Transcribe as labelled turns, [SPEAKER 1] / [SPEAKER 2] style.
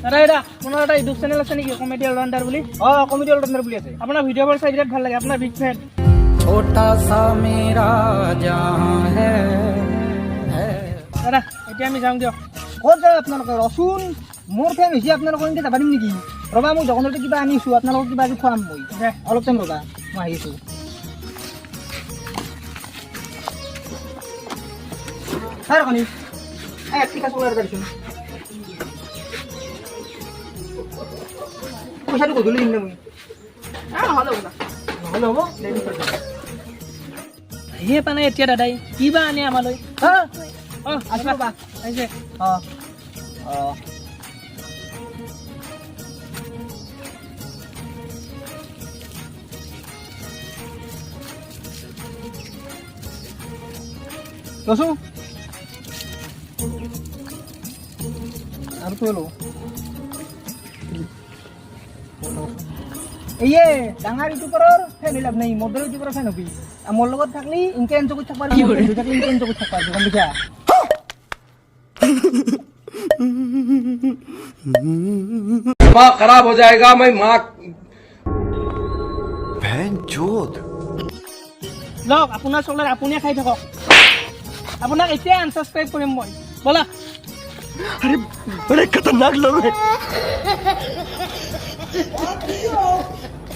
[SPEAKER 1] দাদা এটা আপোনাৰ এটা ইউটিউব চেনেল আছে নেকি কমেডি অলৰাউণ্ডাৰ বুলি
[SPEAKER 2] কমেডি অলৰাউণ্ডাৰ বুলি আছে
[SPEAKER 1] আপোনাৰ ভিডিঅ'বোৰ চাই বিৰাট ভাল লাগে আপোনাৰ বিগ ফেন
[SPEAKER 2] छोटा सा मेरा जहां है
[SPEAKER 1] দাদা এতিয়া আমি যাওঁ দিয়ক
[SPEAKER 2] ক'ত যায় আপোনালোকে ৰচোন মোৰ ফেন হৈছে আপোনালোকৰ এনেকৈ যাব দিম নেকি ৰ'বা মই দোকানতে কিবা আনিছোঁ আপোনালোকক কিবা আজি খুৱাম মই
[SPEAKER 1] দে
[SPEAKER 2] অলপ টাইম ৰ'বা মই আহিছোঁ ছাৰ কণী ঠিক আছে ওলাই দিছোঁ পইচাটো গধূলি দিম দে মই
[SPEAKER 1] নহ'লে হ'ব
[SPEAKER 2] নহ'লে হ'ব
[SPEAKER 1] আহিয়ে পা নাই এতিয়া দাদাই কি বা আনে আমালৈ
[SPEAKER 2] আছোঁ ৰ'বা
[SPEAKER 1] আহিছে
[SPEAKER 2] অঁ অঁ ৰচো আৰু তোলো এইয়ে ডাঙৰ ইউটিউবাৰৰ ফেন হৈ লাভ নাই মডেল ইউটিউবাৰৰ ফেন হবি মোৰ লগত থাকলি ইনকে এনজয় কৰি থাকবা থাকলি ইনকে এনজয় কৰি থাকবা গম পাইছা
[SPEAKER 3] दिमाग खराब हो जाएगा मैं माँ
[SPEAKER 1] লওক আপোনাৰ চকলেট আপুনিয়ে খাই থাকক আপোনাক এতিয়াই আনছাবস্ক্ৰাইব কৰিম মই ব'লা
[SPEAKER 3] बड़े खतरनाक लोग हैं